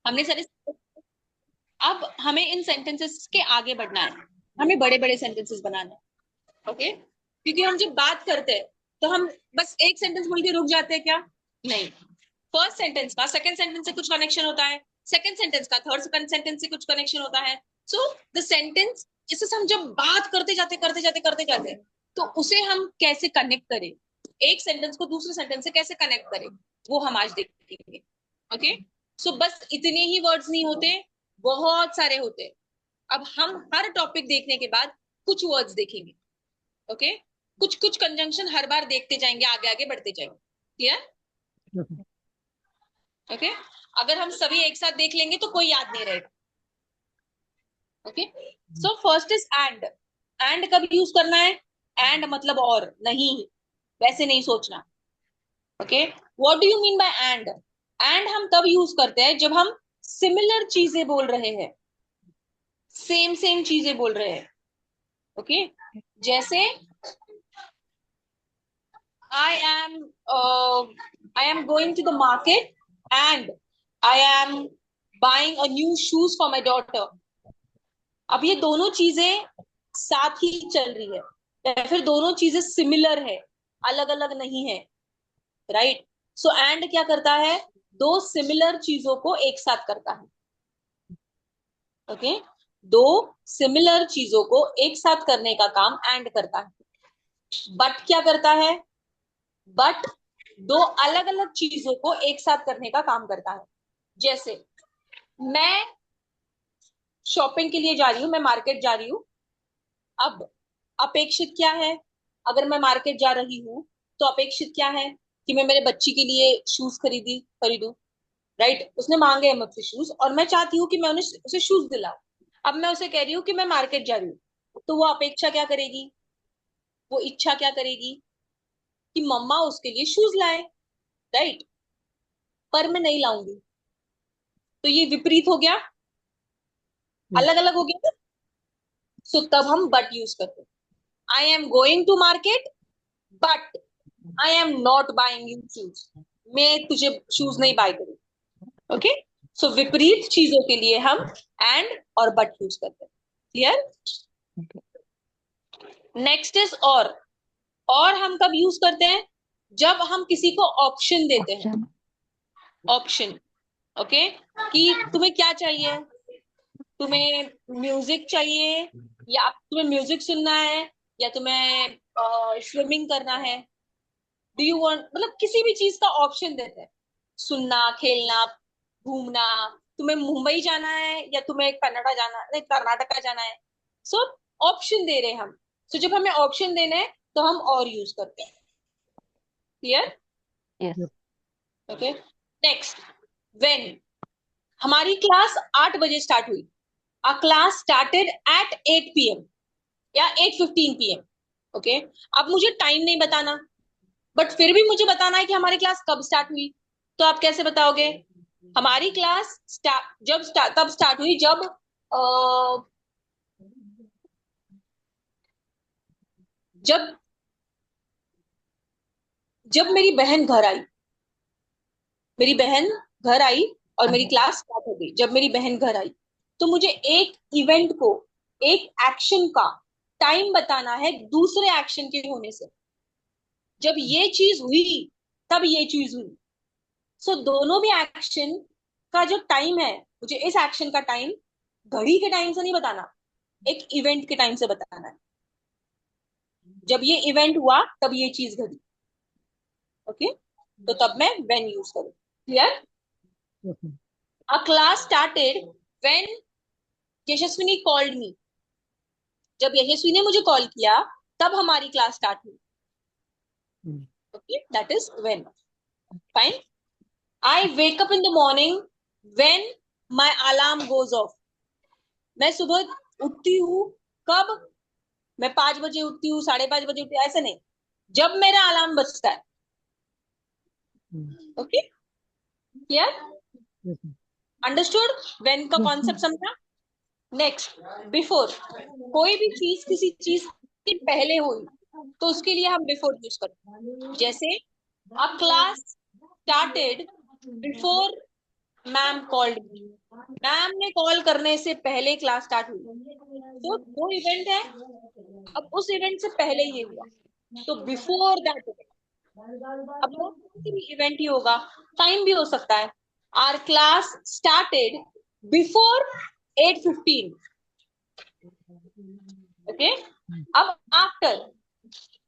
हमने सारे, अब हमें इन सेंटेंसेस के आगे बढ़ना है, हमें बड़े बड़े सेंटेंसेस बनाने हैं। ओके, क्योंकि हम जब बात करते हैं तो हम बस एक सेंटेंस बोल के रुक जाते हैं क्या? नहीं, फर्स्ट सेंटेंस का सेकंड सेंटेंस से कुछ कनेक्शन होता है, सेकंड सेंटेंस का थर्ड सेंटेंस से कुछ कनेक्शन होता है। सो द सेंटेंस, इससे हम जब बात करते जाते तो उसे हम कैसे कनेक्ट करें, एक सेंटेंस को दूसरे सेंटेंस से कैसे कनेक्ट करें, वो हम आज देखेंगे। ओके, सो बस इतने ही वर्ड्स नहीं होते, बहुत सारे होते। अब हम हर टॉपिक देखने के बाद कुछ वर्ड्स देखेंगे। ओके, कुछ कुछ कंजंक्शन हर बार देखते जाएंगे, आगे आगे बढ़ते जाएंगे। क्लियर? ओके, अगर हम सभी एक साथ देख लेंगे तो कोई याद नहीं रहेगा। Okay, so first is and. And कब यूज करना है? एंड मतलब और, नहीं वैसे नहीं सोचना। Okay, what do you mean by and? And हम तब यूज करते हैं जब हम सिमिलर चीजें बोल रहे हैं, सेम सेम चीजें बोल रहे हैं। ओके, जैसे I am I am going to the market and I am buying a new shoes for my daughter. अब ये दोनों चीजें साथ ही चल रही है, या फिर दोनों चीजें सिमिलर है, अलग अलग नहीं है। राइट? सो एंड क्या करता है? दो सिमिलर चीजों को एक साथ करता है। ओके, दो सिमिलर चीजों को एक साथ करने का काम एंड करता है। बट क्या करता है? बट दो अलग अलग चीजों को एक साथ करने का काम करता है। जैसे मैं शॉपिंग के लिए जा रही हूँ, मैं मार्केट जा रही हूँ। अब अपेक्षित क्या है? अगर मैं मार्केट जा रही हूँ तो अपेक्षित क्या है? कि मैं मेरे बच्ची के लिए शूज खरीदू। राइट? उसने मांगे हैं मुझसे शूज और मैं चाहती हूँ कि मैं उन्हें उसे शूज दिलाऊं। अब मैं उसे कह रही हूँ कि मैं मार्केट जा रही हूँ, तो वो अपेक्षा क्या करेगी, वो इच्छा क्या करेगी? कि मम्मा उसके लिए शूज लाए। राइट? पर मैं नहीं लाऊंगी, तो ये विपरीत हो गया, अलग अलग हो गया। सो तब हम बट यूज करते हैं। I am going to market but I am not buying you shoes. मैं तुझे शूज नहीं बाय करूँ। ओके, सो विपरीत चीजों के लिए हम एंड और बट यूज करते हैं। क्लियर? नेक्स्ट इज और हम कब यूज करते हैं? जब हम किसी को ऑप्शन देते हैं। ऑप्शन, ओके, कि तुम्हें क्या चाहिए? तुम्हें म्यूजिक चाहिए, या तुम्हें म्यूजिक सुनना है, या तुम्हें स्विमिंग करना है? डू यू वांट, मतलब किसी भी चीज का ऑप्शन देते हैं। सुनना, खेलना, घूमना। तुम्हें मुंबई जाना है या तुम्हें कनाडा जाना, नहीं कर्नाटका जाना है। सो ऑप्शन दे रहे हैं हम। सो जब हमें ऑप्शन देने हैं तो हम और यूज करते हैं। Clear? Yes. Okay, next, when. हमारी क्लास 8 बजे स्टार्ट हुई। A class started at 8 p.m. या 8:15 p.m. ओके, अब मुझे टाइम नहीं बताना, बट फिर भी मुझे बताना है कि हमारी क्लास कब स्टार्ट हुई। तो आप कैसे बताओगे? हमारी क्लास तब स्टार्ट हुई जब अ, जब जब मेरी बहन घर आई। मेरी बहन घर आई और मेरी क्लास स्टार्ट हो गई जब मेरी बहन घर आई। तो मुझे एक इवेंट को, एक एक्शन का टाइम बताना है दूसरे एक्शन के होने से। जब ये चीज हुई तब ये चीज हुई। सो दोनों भी एक्शन का जो टाइम है, मुझे इस एक्शन का टाइम घड़ी के टाइम से नहीं बताना, एक इवेंट के टाइम से बताना है। जब ये इवेंट हुआ तब ये चीज घटी। ओके, तो तब मैं व्हेन यूज करूँ। Clear? A class started when Yashaswini called me. जब यशस्वी ने मुझे कॉल किया तब हमारी क्लास स्टार्ट हुई। Okay, that is when. Fine. I wake up in the morning when my alarm goes off. मैं सुबह उठती हूँ कब? मैं 5 बजे उठती हूँ, 5:30 बजे उठती हूँ, ऐसे नहीं, जब मेरा अलार्म बजता है। Okay, clear? अंडरस्टूड? व्हेन का कॉन्सेप्ट समझा? Next, before. कोई भी चीज किसी चीज के पहले हुई तो उसके लिए हम बिफोर यूज करते हैं। जैसे अ class started before ma'am called me, ma'am ने कॉल करने से पहले क्लास स्टार्ट हुई, तो दो इवेंट है। अब उस इवेंट से पहले ये हुआ, तो बिफोर दैट इवेंट। अब वो किसी भी इवेंट ही होगा, टाइम भी हो सकता है। Our class started before 8:15। Okay, अब after,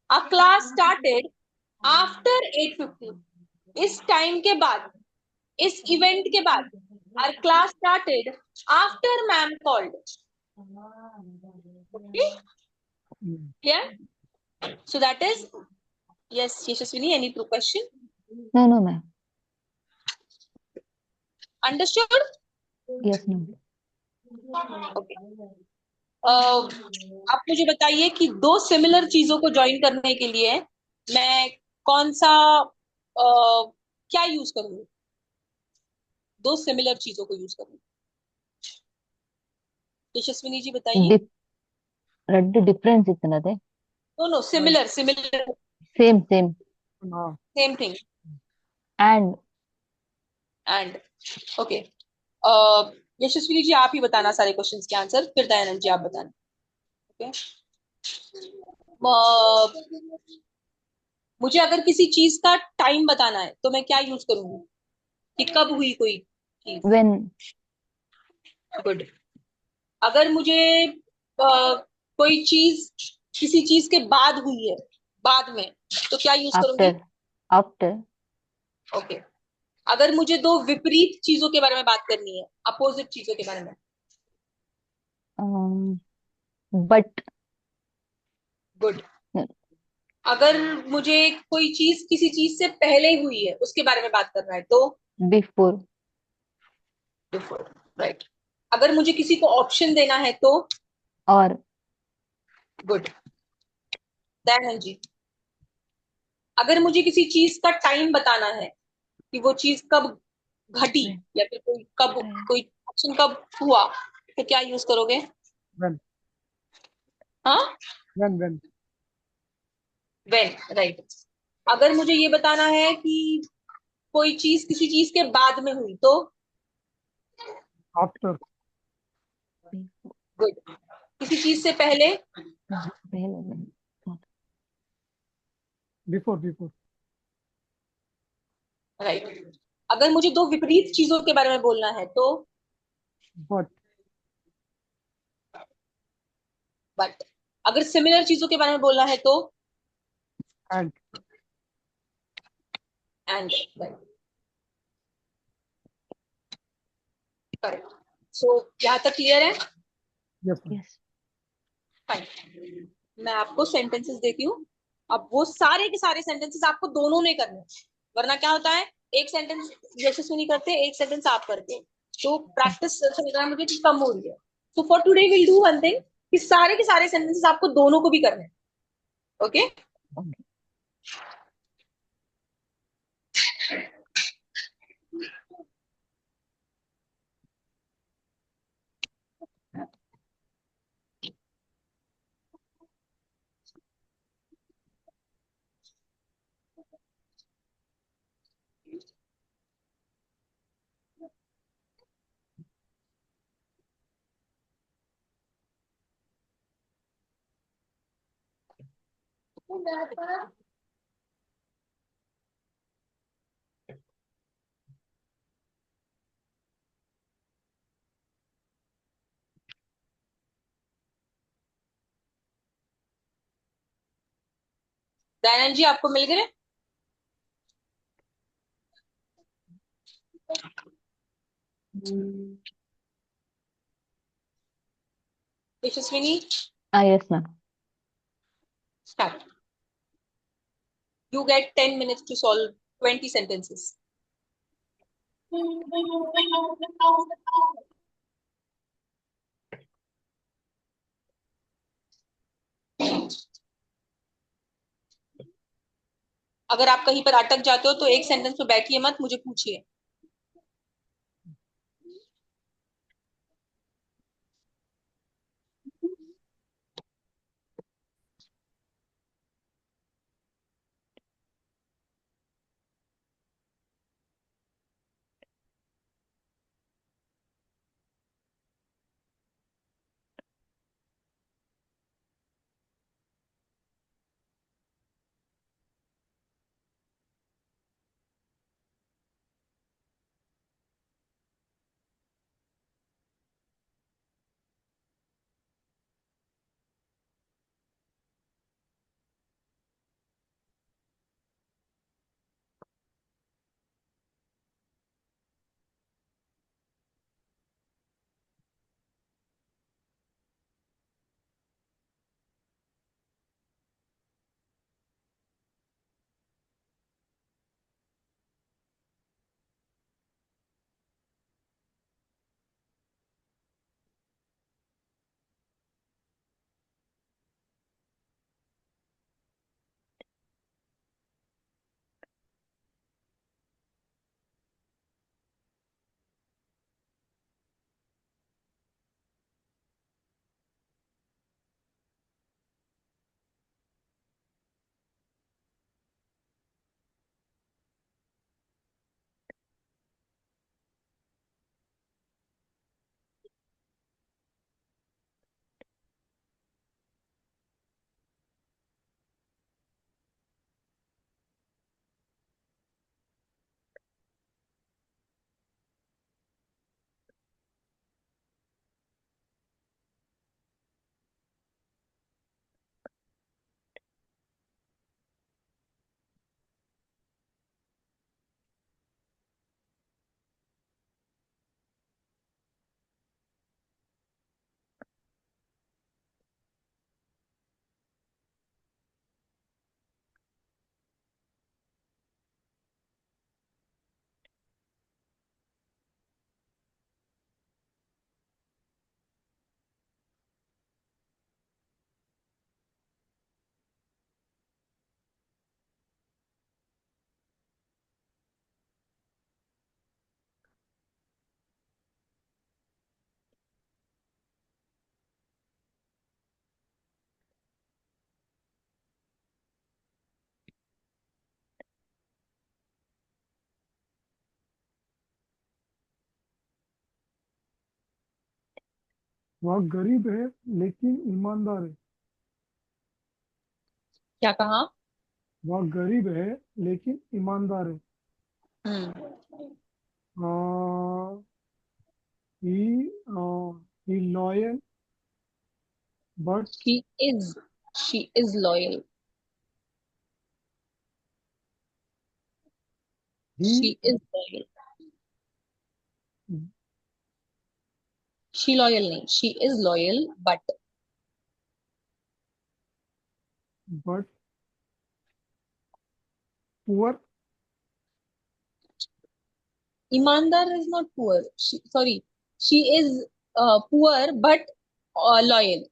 uh class started after 8:15, इस टाइम के बाद, इस इवेंट के बाद our class started after ma'am called. Okay, clear? So that is, yes, Yashaswini, any question? No, no, ma'am. Understood? Yes, ma'am. Okay. आप मुझे बताइए कि दो सिमिलर चीजों को ज्वाइन करने के लिए मैं कौन सा क्या यूज करूंगी? दो सिमिलर चीजों को यूज करूंगी, यशस्विनी जी बताइए। Dip, difference इतना थे. No no, similar similar, Same. Same thing. And and okay, Yashaswini ji आप ही बताना सारे क्वेश्चंस के आंसर, फिर दयानंद जी आप बताना। ओके, मुझे अगर किसी चीज का टाइम बताना है तो मैं क्या यूज करूंगी कि कब हुई कोई चीज? when good. अगर मुझे कोई चीज किसी चीज के बाद हुई है, बाद में, तो क्या यूज करूंगी? after okay. अगर मुझे दो विपरीत चीजों के बारे में बात करनी है, अपोजिट चीजों के बारे में, but गुड। अगर मुझे कोई चीज किसी चीज से पहले हुई है उसके बारे में बात करना है तो before बिफोर, राइट। अगर मुझे किसी को ऑप्शन देना है तो or गुड। दयानंद जी, अगर मुझे किसी चीज का टाइम बताना है कि वो चीज कब घटी, या फिर कोई कब, कोई एक्शन कब हुआ, तो क्या यूज करोगे? When, हाँ, when. When, right. अगर मुझे ये बताना है कि कोई चीज किसी चीज के बाद में हुई तो After, गुड। किसी चीज से पहले before. राइट। अगर मुझे दो विपरीत चीजों के बारे में बोलना है तो But, बट। अगर सिमिलर चीजों के बारे में बोलना है तो and. And, right, correct. So यहाँ तक क्लियर है? Yes, ma'am. yes. फाइन, मैं आपको सेंटेंसेस देती हूँ। अब वो सारे के सारे सेंटेंसेस आपको दोनों ने करने हैं, वरना क्या होता है, एक सेंटेंस यशस्विनी करते, एक सेंटेंस आप करते, तो प्रैक्टिस समझ रहा है मुझे कि कम हो रही है। So for today will do one thing, कि सारे के सारे सेंटेंसेस आपको दोनों को भी करने हैं। ओके, दयानंद जी आपको मिल गए? यशस्विनी, Yes, ma'am. Start. You get 10 minutes to solve 20 sentences. अगर आप कहीं पर अटक जाते हो तो एक सेंटेंस में बैठिए मत, मुझे पूछिए। वह गरीब है लेकिन ईमानदार है। क्या कहा? वह गरीब है लेकिन ईमानदार है। Hmm. He he loyal but she is she is loyal. He She is loyal. she loyal नहीं, she is loyal but but poor. ईमानदार is not poor. Sorry, she is poor but loyal.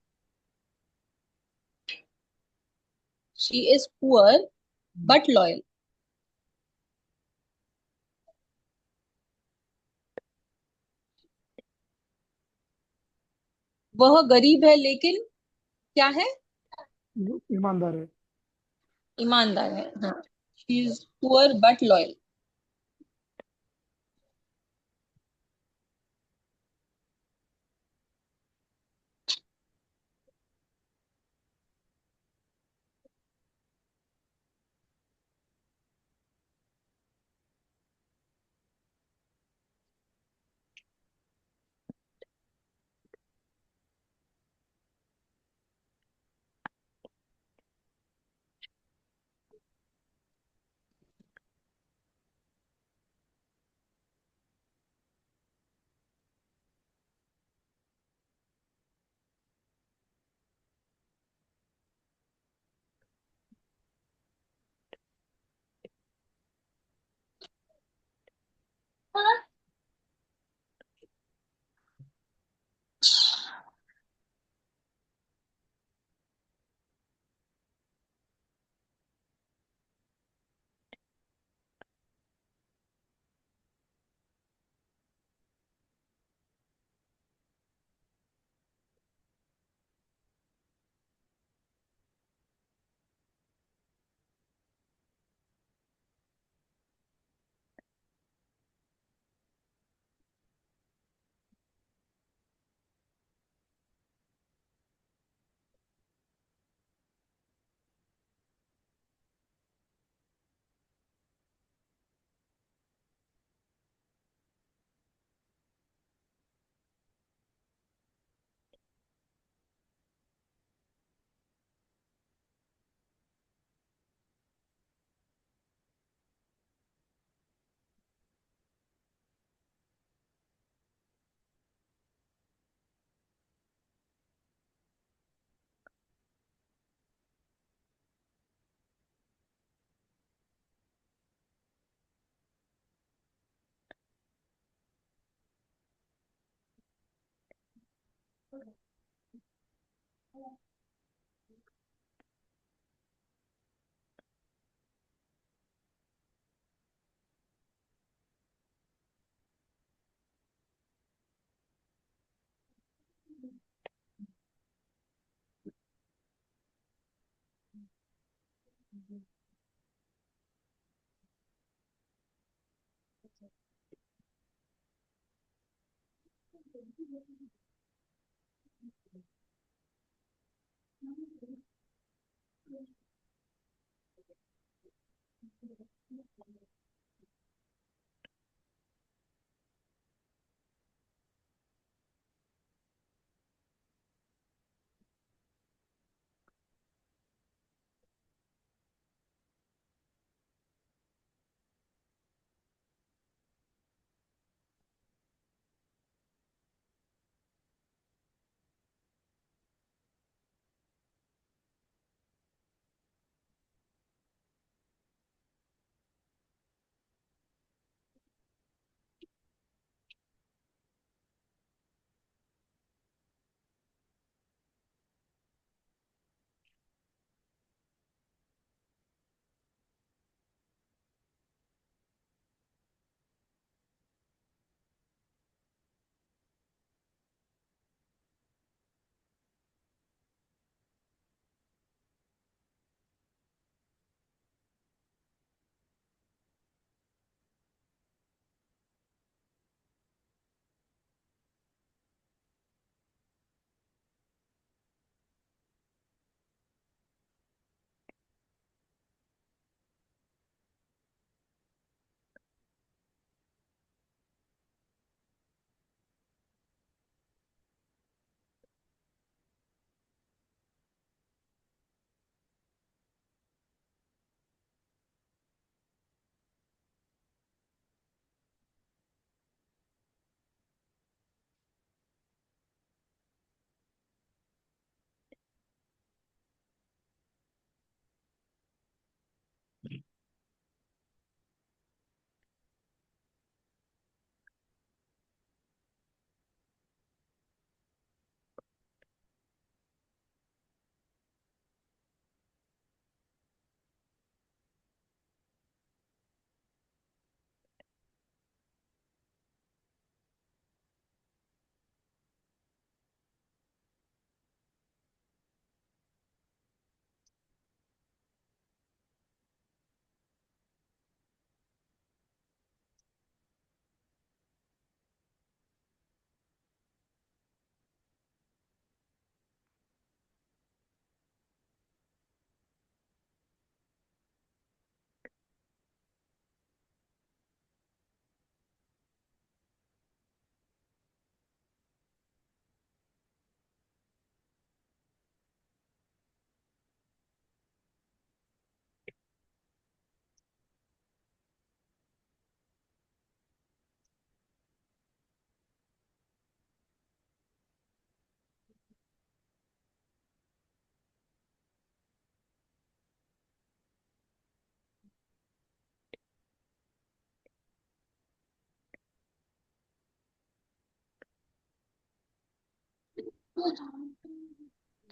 She is poor but loyal. वह गरीब है लेकिन क्या है? ईमानदार है। ईमानदार है, हाँ। she is poor but loyal.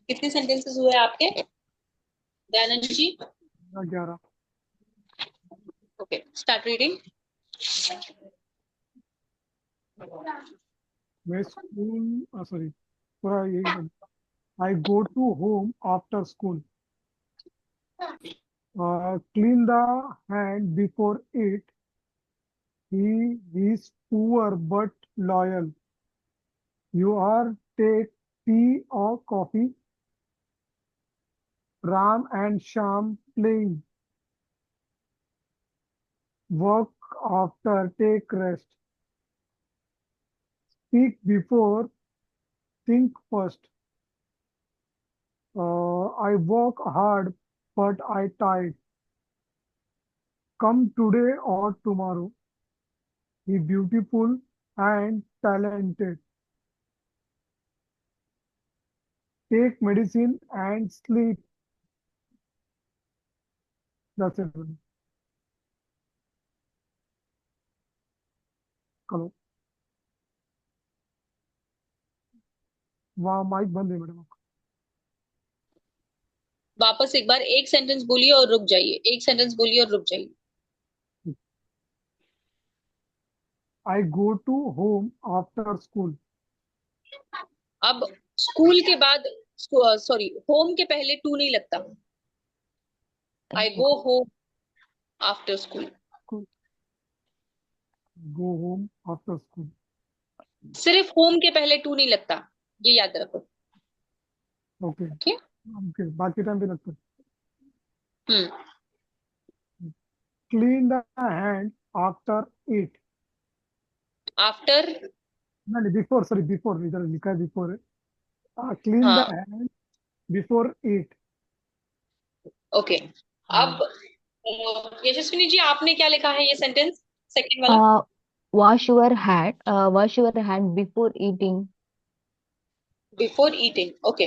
कितने सेंटेंसेस हुए आपके Dayanand ji? 11। Okay, start reading. मैं स्कूल सॉरी पूरा यही I go to home after school clean the hand before it he is poor but loyal you are take tea or coffee Ram and Sham playing work after take rest speak before think first I work hard but I tired come today or tomorrow he beautiful and talented take medicine and sleep that's it करो वहाँ mic बंद है madam वापस एक बार एक sentence बोलिए और रुक जाइए, एक सेंटेंस बोलिए और रुक जाइए। I go to home after school अब स्कूल के बाद, सॉरी, होम के पहले टू नहीं लगता। I go home after school, go home after school सिर्फ होम के पहले टू नहीं लगता, ये याद रखो। okay ठीक। okay बाकी टाइम पे लगता है हम्म। clean the hand after eat after. नहीं बिफोर सॉरी बिफोर इधर लिखा है बिफोर है clean the हाँ, hand before eat ओके। अब यशस्विनी जी, आपने क्या लिखा है ये सेंटेंस, सेकंड वाला? wash your hand before eating. Before eating, okay.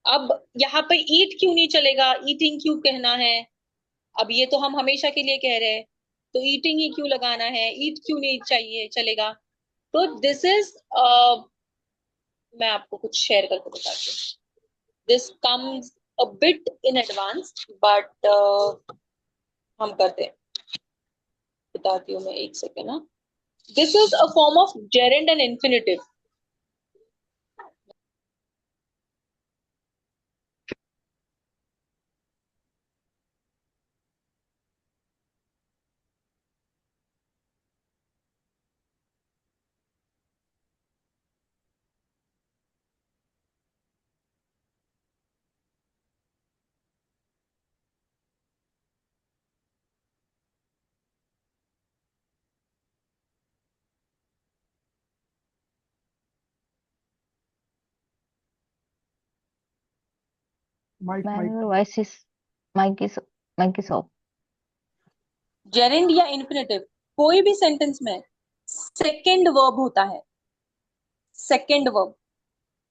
अब यहाँ पे ईट क्यों नहीं चलेगा, ईटिंग क्यों कहना है? अब ये तो हम हमेशा के लिए कह रहे हैं, तो ईटिंग ही क्यों लगाना है, ईट क्यों नहीं चाहिए चलेगा? तो दिस इज, मैं आपको कुछ शेयर करके बताती हूँ। This comes a bit in advance, but हम करते हैं, बताती हूँ मैं, एक सेकेंड ना। This is a form of gerund and infinitive. Mic Man, mic your voice is mic is off. Gerund या इन्फिनिटिव कोई भी सेंटेंस में सेकेंड वर्ब होता है, second verb.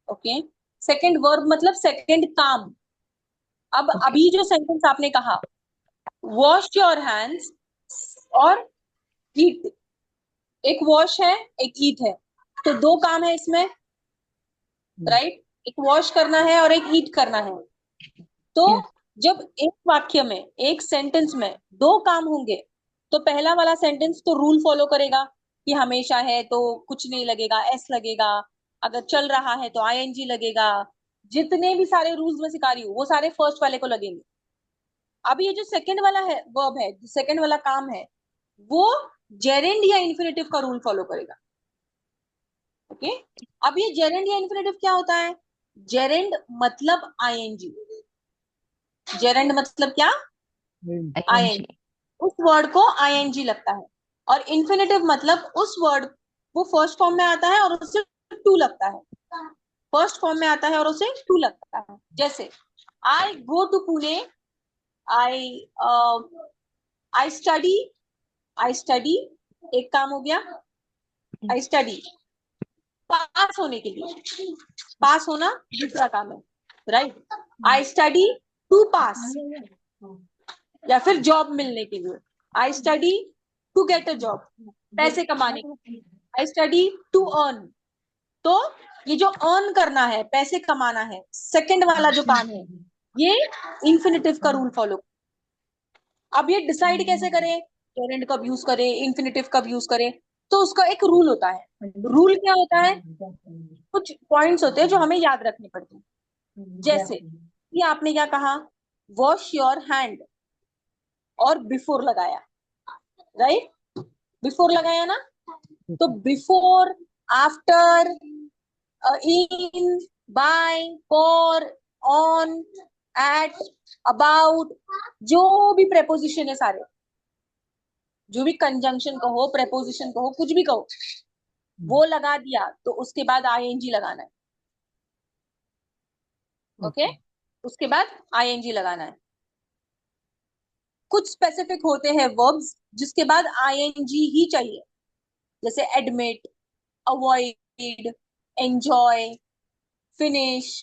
Okay, second verb मतलब सेकेंड काम। अब Okay. अभी जो सेंटेंस आपने कहा, वॉश योर हैंड्स और ईट, एक वॉश है एक ईट है, तो दो काम है इसमें, राइट? एक वॉश करना है और एक ईट करना है। तो Yes. जब एक वाक्य में, एक सेंटेंस में दो काम होंगे, तो पहला वाला सेंटेंस तो रूल फॉलो करेगा कि हमेशा है तो कुछ नहीं लगेगा, एस लगेगा। अगर चल रहा है तो आईएनजी लगेगा। जितने भी सारे रूल्स में सिखा रही हूँ वो सारे फर्स्ट वाले को लगेंगे। अब ये जो सेकंड वाला है, वर्ब है, जो सेकंड वाला काम है, वो जेरेंड या इन्फिनेटिव का रूल फॉलो करेगा। ओके, अब ये जेरेंड या इन्फिनेटिव क्या होता है? जेरेंड मतलब आईएनजी। जेरेंड मतलब क्या? आईएनजी। ing. उस वर्ड को आईएनजी लगता है। और इन्फिनेटिव मतलब उस वर्ड, वो फर्स्ट फॉर्म में आता है और उससे टू लगता है। फर्स्ट फॉर्म में आता है और उसे टू लगता है। जैसे I go to Pune, I I study, I study एक काम हो गया। आई स्टडी पास होने के लिए, पास होना दूसरा काम है, right? I study to pass, या फिर जॉब मिलने के लिए। I study to get a job, पैसे कमाने के लिए। आई स्टडी टू अर्न, तो ये जो अर्न करना है, पैसे कमाना है, सेकंड वाला जो काम है, ये इंफिनिटिव का रूल फॉलो। अब ये डिसाइड कैसे करें, गेरेंड कब यूज करें, इंफिनिटिव कब यूज करें, तो उसका एक रूल होता है। रूल क्या होता है, कुछ पॉइंट्स होते हैं जो हमें याद रखने पड़ते हैं। जैसे ये आपने क्या कहा, वॉश योर हैंड, और बिफोर लगाया, राइट, बिफोर लगाया ना, तो before, after, in, by, for, on, at, about, जो भी प्रेपोजिशन है सारे, जो भी कंजंक्शन कहो, प्रेपोजिशन कहो, कुछ भी कहो, वो लगा दिया तो उसके बाद आईएनजी लगाना है। ओके, उसके बाद आईएनजी लगाना है। कुछ स्पेसिफिक होते हैं वर्ब्स जिसके बाद आईएनजी ही चाहिए, जैसे admit, avoid, enjoy, finish,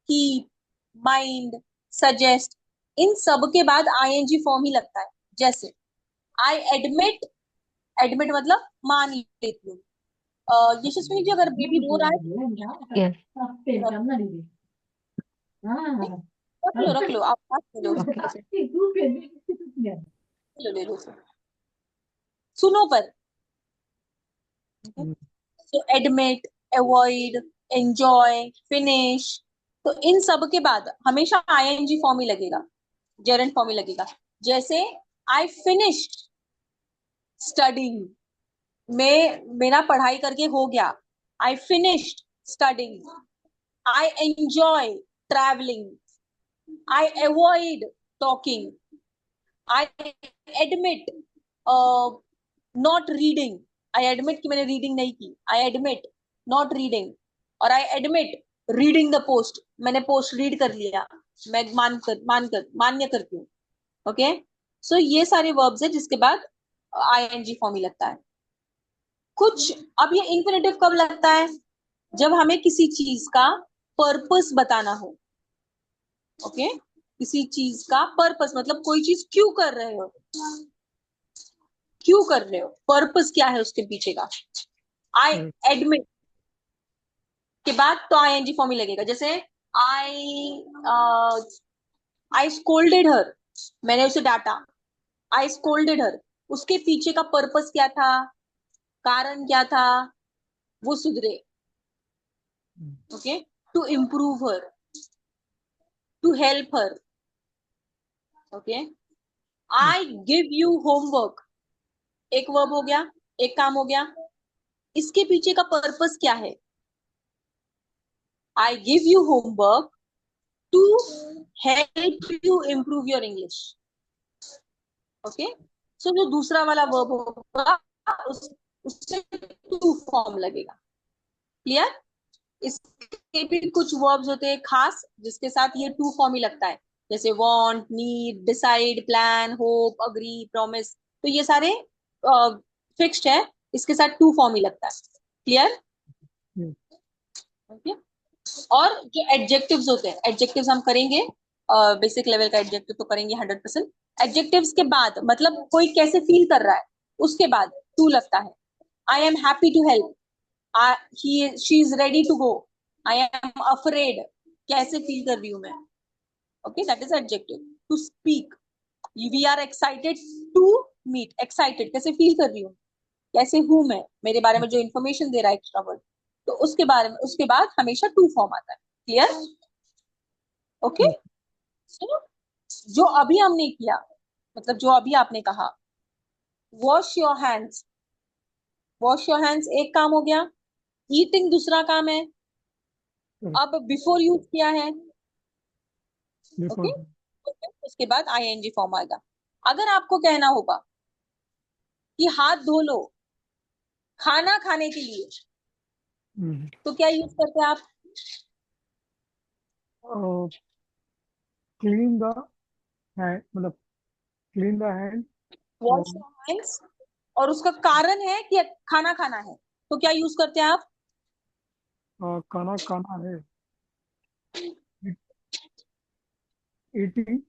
keep, mind, suggest, इन सब के बाद आईएनजी फॉर्म ही लगता है। जैसे आई एडमिट, एडमिट मतलब मान लेती हूँ। यशस्विनी जी, अगर बेबी रो रहा है, Yes. रख लो रख लो, आप बात ले लो, ले लो, सुनो पर। तो एडमिट, अवॉइड, एंजॉय, फिनिश, तो इन सब के बाद हमेशा आईएनजी फॉर्म ही लगेगा, जेरेंट फॉर्म ही लगेगा। जैसे आई फिनिश्ड स्टडिंग, मैं, मेरा पढ़ाई करके हो गया, I finished studying. I enjoy travelling, I avoid talking, I admit not reading, I admit कि मैंने रीडिंग नहीं की, आई एडमिट नॉट रीडिंग, और I admit reading the post, मैंने पोस्ट रीड कर लिया, मैं मान्य करती हूँ। ओके, सो ये सारे वर्ब्स है जिसके बाद आईएनजी फॉर्म ही लगता है। कुछ, अब ये इंफिनिटिव कब लगता है, जब हमें किसी चीज का पर्पस बताना हो। ओके, किसी चीज का पर्पस मतलब कोई चीज क्यों कर रहे हो, क्यों कर रहे हो, पर्पस क्या है उसके पीछे का। आई एडमिट के बाद तो आईएनजी फॉर्म ही लगेगा। जैसे आई आई स्कोल्डेड हर, मैंने उसे डांटा, आई स्कोल्डेड हर, उसके पीछे का पर्पस क्या था, कारण क्या था, वो सुधरे। Okay, to improve her, to help her. Okay, I give you homework, एक वर्ब हो गया, एक काम हो गया, इसके पीछे का पर्पस क्या है, I give you homework to help you improve your English. Okay, so जो दूसरा वाला वर्ब होगा उससे टू फॉर्म लगेगा। क्लियर, इसके भी कुछ वर्ब्स होते हैं खास जिसके साथ ये टू फॉर्म ही लगता है, जैसे want, need, decide, plan, hope, agree, promise, तो ये सारे फिक्स्ड है, इसके साथ टू फॉर्म ही लगता है। Clear, okay. और जो एडजेक्टिव्स होते हैं, एडजेक्टिव्स हम करेंगे, बेसिक लेवल का एडजेक्टिव तो करेंगे 100%। एडजेक्टिव्स के बाद मतलब कोई कैसे फील कर रहा है, उसके बाद टू लगता है। I am happy to help, she is ready to go, I am afraid, कैसे फील कर रही हूं मैं। Okay, that is adjective. To speak, we are excited to meet, excited कैसे फील कर रही हूँ, कैसे हूं मैं, मेरे बारे में जो इन्फॉर्मेशन दे रहा है एक्स्ट्रा वर्ड, तो उसके बारे में, उसके बाद हमेशा टू फॉर्म आता है। Clear, okay. सो जो अभी हमने किया, मतलब जो अभी आपने कहा, wash your hands, wash your hands एक काम हो गया, ईटिंग दूसरा काम है, अब बिफोर यूज किया है। ओके, उसके बाद आईएनजी फॉर्म आएगा। अगर आपको कहना होगा कि हाथ धो लो खाना खाने के लिए, तो क्या यूज करते हैं आप, क्लीन द हैंड, मतलब clean the hand, wash your hands, और उसका कारण है कि खाना खाना है, तो क्या यूज करते हैं आप, खाना खाना है, ईटिंग,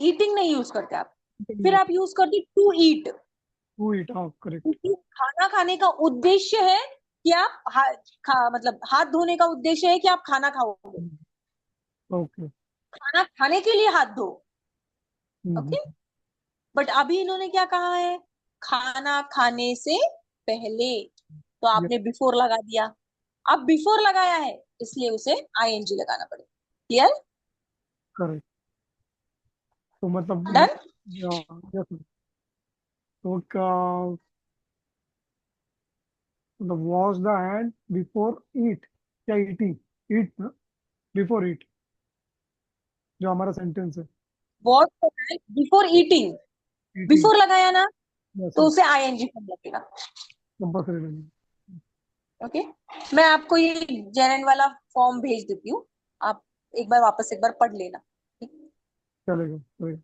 ईटिंग नहीं यूज करते आप, फिर आप यूज करते टू ईट, टू ईट, हाँ करेक्ट, क्योंकि खाना खाने का उद्देश्य है कि आप मतलब हाथ धोने का उद्देश्य है कि आप खाना खाओगे, ओके। खाना खाने के लिए हाथ धो। हम्म। ओके, बट अभी इन्होंने क्या कहा है, खाना खाने से पहले, तो ये आपने बिफोर लगा दिया। अब बिफोर लगाया है इसलिए उसे आईएनजी लगाना पड़ेगा। क्लियर? करेक्ट। तो मतलब डन। यस। तो क्या मतलब वॉश द हैंड बिफोर ईट, क्या ईटिंग, ईट ना, बिफोर ईट, जो हमारा सेंटेंस है। What before eating, eating. Before लगाया ना, यस तो यस। उसे आईएनजी फॉर्म लगेगा। कंपल्सरी रहेगा। ओके, मैं आपको ये जेनन वाला फॉर्म भेज देती हूँ, आप एक बार वापस एक बार पढ़ लेना। ठीक? चलेगा चलेगा।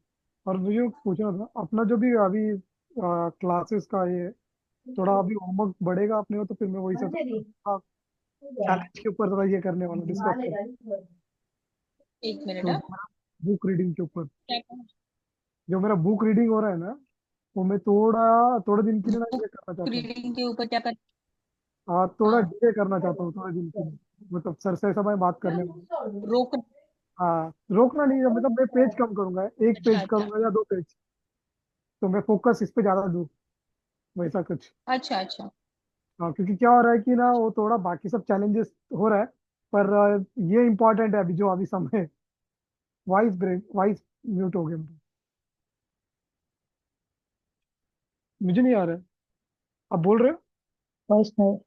और मुझे पूछना था अपना जो भी अभी क्लासेस का ये थोड़ा अभी होमवर्क बढ़ेगा अपने को, तो फिर मैं वही सब चैलेंज के ऊपर थोड़ा ये करने वाला डिस्कस कर, एक मिनट। तो हाँ, जो मेरा बुक रीडिंग के ऊपर, क्या कहा? जो मेरा बुक रीडिंग हो रहा है ना, वो मैं थोड़ा थोड़े दिन के लिए ना बुक ये करना चाहता हूँ। रीडिंग के ऊपर क्या कर? हाँ थोड़ा हाँ, डिले करना चाहता हूँ थोड़े दिन के लिए, मतलब सर से ऐसा मैं बात करने वाला हूँ। रोक। हाँ रोकना नहीं है, मतलब मैं पेज कम करूंगा, एक अच्छा पेज अच्छा करूंगा या दो पेज, तो मैं फोकस इस पे ज्यादा दूँ, वैसा कुछ। अच्छा अच्छा। हाँ क्योंकि क्या हो रहा है कि ना वो थोड़ा बाकी सब चैलेंजेस हो रहा है, पर ये इंपॉर्टेंट है अभी जो अभी समय। वॉइस ब्रेक, वॉइस म्यूट हो गया मेरा। मुझे नहीं आ रहा है, आप बोल रहे हो? वॉइस नहीं।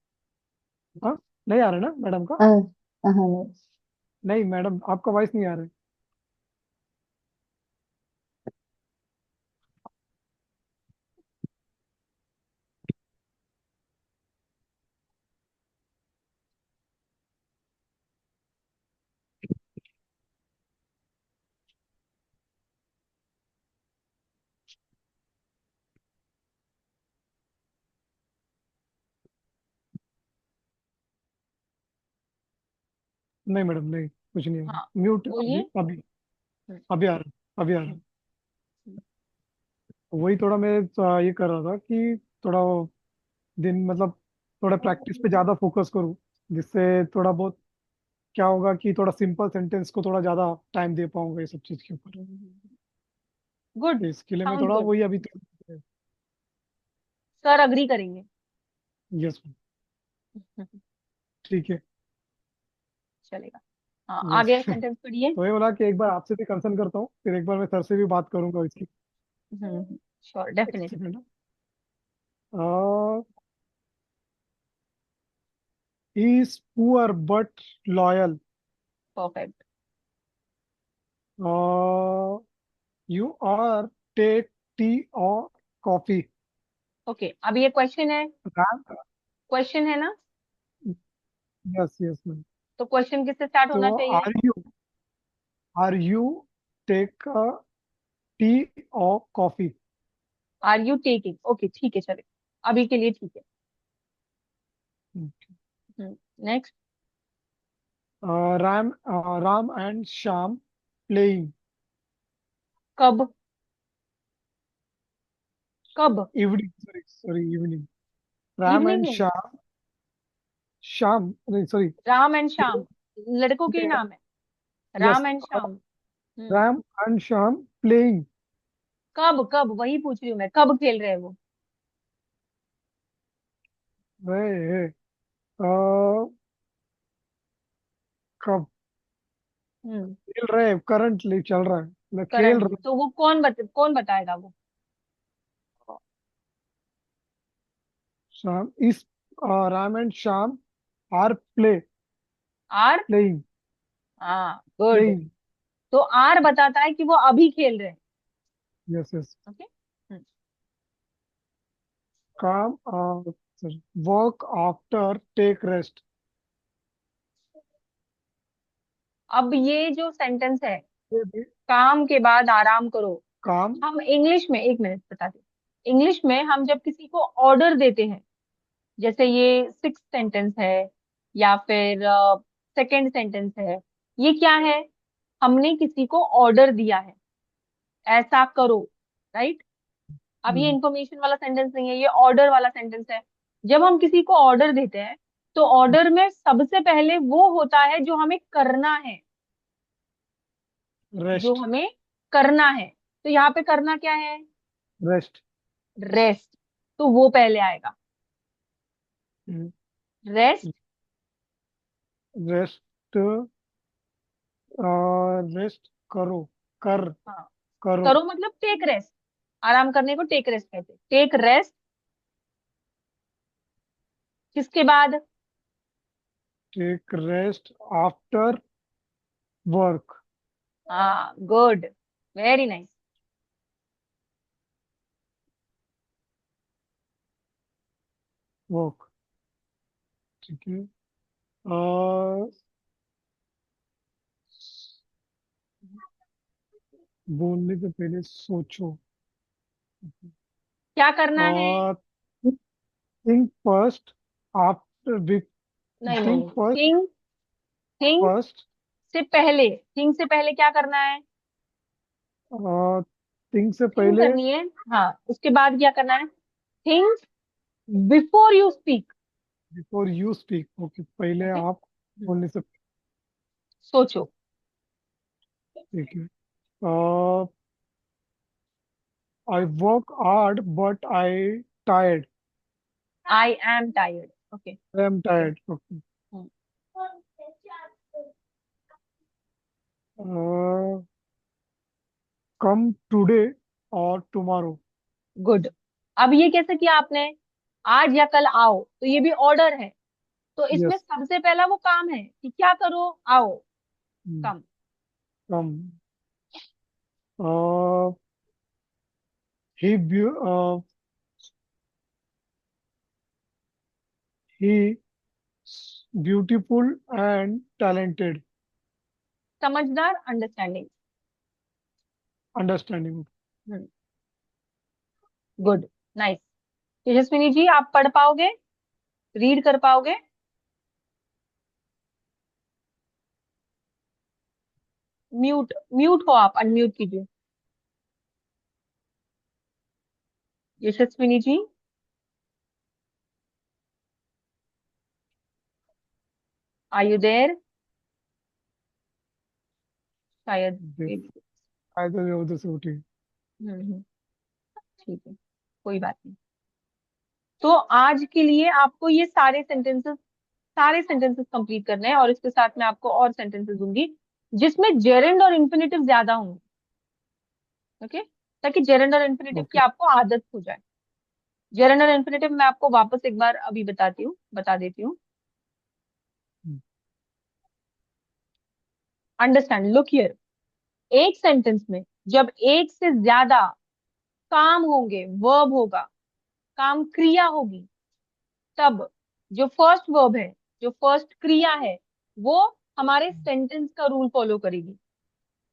हाँ नहीं आ रहा है ना मैडम का? हाँ हाँ नहीं। नहीं मैडम आपका वॉइस नहीं आ रहा है। नहीं मैडम नहीं, कुछ नहीं आ हाँ, रहा, म्यूट अभी बोलिए। अभी। हम्म, अभी आ रहा है, अभी आ रहा हम्म, है। वही थोड़ा मैं ये कर रहा था कि थोड़ा दिन मतलब थोड़ा प्रैक्टिस पे ज्यादा फोकस करूँ, जिससे थोड़ा बहुत क्या होगा कि थोड़ा सिंपल सेंटेंस को थोड़ा ज्यादा टाइम दे पाऊंगा ये सब चीज के ऊपर। गुड। तो इसके लिए मैं साउंड थोड़ा गुड। वही अभी सर अग्री करेंगे। यस ठीक है। चलेगा। हाँ, यस आगे सेंटेंस पढ़िए। तो ये बोला कि एक बार आपसे भी कंसर्न करता हूँ, फिर एक बार मैं सर से भी बात करूंगा इसकी। श्योर, एक definitely. Second. Is poor but loyal, perfect. You are take tea और कॉफी। ओके, अब ये क्वेश्चन है ना, यस यस मैम। तो क्वेश्चन किससे स्टार्ट तो होना चाहिए? आर यू टेक टी और coffee. Are you taking? Okay, ठीक है, चलेगा, अभी के लिए ठीक है। Next. Ram Ram and Shyam playing. कब? कब? Evening, sorry sorry evening. Ram evening and नहीं, श्याम, श्याम नहीं सॉरी। राम एंड श्याम लड़कों के नाम है। Yes Ram and Shyam. Ram and Shyam playing. कब? कब वही पूछ रही हूँ मैं, कब खेल रहे हैं वो? वे कब हम्म खेल रहे हैं, करंटली चल रहा है, मतलब खेल करंटली, रहे तो वो कौन बताएगा वो? हैं। Shyam is Ram and Shyam are are. Playing हाँ, गुड। प्लेइंग। तो आर बताता है कि वो अभी खेल रहे हैं। Yes yes. ओके। काम वर्क आफ्टर टेक रेस्ट। अब ये जो सेंटेंस है, ये भी काम के बाद आराम करो, काम। हम इंग्लिश में, एक मिनट बताते, इंग्लिश में हम जब किसी को ऑर्डर देते हैं, जैसे ये सिक्स सेंटेंस है या फिर सेकंड सेंटेंस है, ये क्या है? हमने किसी को ऑर्डर दिया है, ऐसा करो, राइट? अब ये हम्म, इंफॉर्मेशन वाला सेंटेंस नहीं है, ये ऑर्डर वाला सेंटेंस है। जब हम किसी को ऑर्डर देते हैं, तो ऑर्डर में सबसे पहले वो होता है जो हमें करना है, जो रेस्ट। हमें करना है। तो यहाँ पे करना क्या है? रेस्ट। रेस्ट। तो वो पहले आएगा, रेस्ट। रेस्ट। रेस्ट करो। कर हाँ, करो। करो मतलब टेक रेस्ट। आराम करने को टेक रेस्ट कहते हैं, टेक रेस्ट। किसके बाद? Take rest after work. हाँ, गुड, वेरी नाइस। वर्क। ठीक है। बोलने से पहले सोचो। क्या करना है? Think first after. नहीं नहीं थिंक नहीं, फर्स्ट। Thing, thing first. से पहले, थिंग से पहले क्या करना है? थिंक से थिंग पहले। करनी है। हाँ, उसके बाद क्या करना है? Think before you speak. Before you speak. Okay, पहले ओके, आप बोलने से। सोचो। ठीक है। I work hard but I tired. I am tired. Okay. I am tired. Okay. Come today और टुमारो। गुड। अब ये कैसे किया आपने? आज या कल आओ, तो ये भी ऑर्डर है। तो इसमें यस। सबसे पहला वो काम है कि क्या करो, आओ। Come. Come. He he beautiful and talented. समझदार, understanding. Understanding. Good, nice. Tejaswini ji, आप पढ़ पाओगे? रीड कर पाओगे? म्यूट, म्यूट हो आप, अनम्यूट कीजिए। Yashaswini ji. Are you there? शायद। शायद वो उधर से उठी। हम्म, ठीक है, कोई बात नहीं। तो आज के लिए आपको ये सारे सेंटेंसेस कंप्लीट करने हैं, और इसके साथ में आपको और सेंटेंसेस दूंगी जिसमें जेरेंड और इन्फिनेटिव ज्यादा होंगे। ओके, ताकि जेरेंड और इन्फिनेटिव की ओके। आपको आदत हो जाए। जेरेंड और इन्फिनेटिव मैं आपको वापस एक बार अभी बता देती हूँ। Understand, look here. एक सेंटेंस में जब एक से ज्यादा काम होंगे, वर्ब होगा, काम क्रिया होगी, तब जो फर्स्ट वर्ब है, जो फर्स्ट क्रिया है, वो हमारे सेंटेंस का रूल फॉलो करेगी।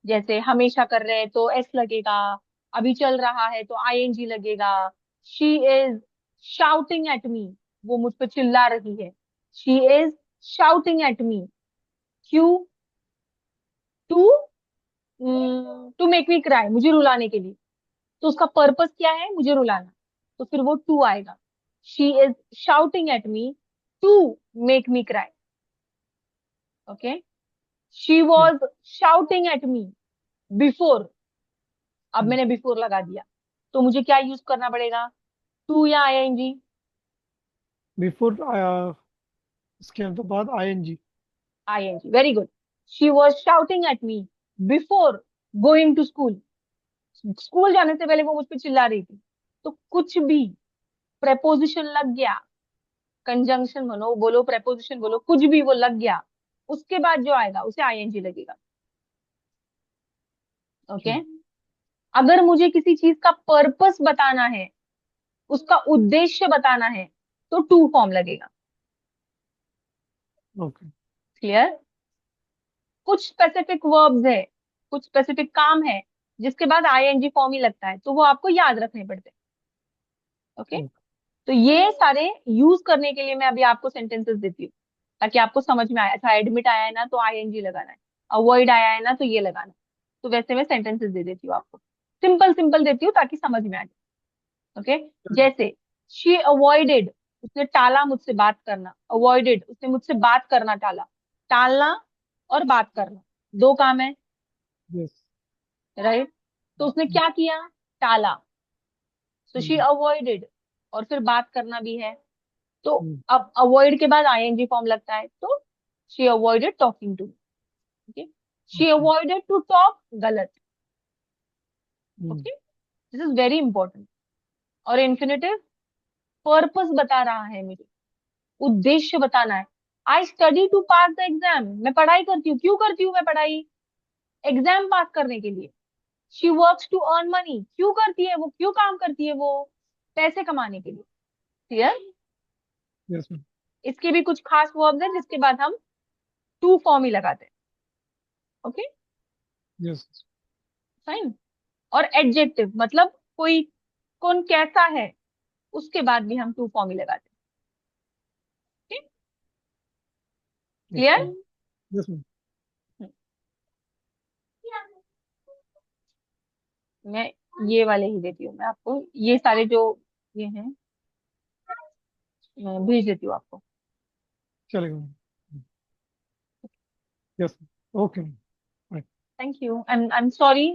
जैसे हमेशा कर रहे हैं तो एस लगेगा, अभी चल रहा है तो आईएनजी लगेगा। She is shouting at me, वो मुझ पे चिल्ला रही है। She is shouting at me. क्यों? To to make me cry, मुझे रुलाने के लिए। तो उसका पर्पस क्या है? मुझे रुलाना। तो फिर वो टू आएगा। She is shouting at me to make me cry. Okay. She was shouting at me before. अब मैंने बिफोर लगा दिया, तो मुझे क्या यूज करना पड़ेगा? टू या आईएनजी? बिफोर। इसके तो बाद ING. ING, very good. She was shouting at me before going to school. School जाने से पहले वो मुझ पे चिल्ला रही थी। तो कुछ भी प्रेपोजिशन लग गया, कंजंक्शन बोलो बोलो, प्रेपोजिशन बोलो, कुछ भी वो लग गया, उसके बाद जो आएगा उसे आईएनजी लगेगा। ओके। अगर मुझे किसी चीज का पर्पस बताना है, उसका उद्देश्य बताना है, तो टू फॉर्म लगेगा। ओके। क्लियर? कुछ स्पेसिफिक वर्ब्स है, कुछ स्पेसिफिक काम है जिसके बाद आईएनजी फॉर्म ही लगता है, तो वो आपको याद रखने पड़ते हैं। ओके। तो ये सारे यूज करने के लिए मैं अभी आपको सेंटेंसेस देती हूँ, ताकि आपको समझ में आए। अच्छा, एडमिट आया है ना तो आईएनजी लगाना है, अवॉइड आया है ना तो ये लगाना है। तो वैसे मैं सेंटेंसेस दे देती हूँ आपको, सिंपल सिंपल देती हूँ ताकि समझ में आ जाए। ओके। जैसे शी अवॉइडेड उसने टाला मुझसे बात करना, अवॉइडेड, उसने मुझसे बात करना टाला। टालना और बात करना, दो काम है, यस। राइट? तो उसने क्या किया? टाला, सो शी अवॉइडेड, और फिर बात करना भी है। तो अब अवॉइड के बाद आईएनजी फॉर्म लगता है, तो she avoided talking to, okay, she avoided to talk, गलत, okay, this is very important. और इन्फिनेटिव पर्पस बता रहा है मुझे, उद्देश्य बताना है। I study to pass the exam, मैं पढ़ाई करती हूँ, क्यों करती हूँ मैं पढ़ाई? एग्जाम पास करने के लिए। She works to earn money, क्यों करती है वो, क्यों काम करती है वो? पैसे कमाने के लिए। क्लियर? Yes ma'am. इसके भी कुछ खास वर्ब्स हैं जिसके बाद हम टू फॉर्म ही लगाते हैं, ओके, यस। फाइन। और एडजेक्टिव मतलब कोई, कौन कैसा है, उसके बाद भी हम टू फॉर्म ही लगाते हैं। ओके। क्लियर? Yes ma'am. मैं ये वाले ही देती हूँ, मैं आपको ये सारे जो ये हैं मैं भेज देती हूँ आपको। चलेगा ma'am. Yes. Okay ma'am. Thank you, I am sorry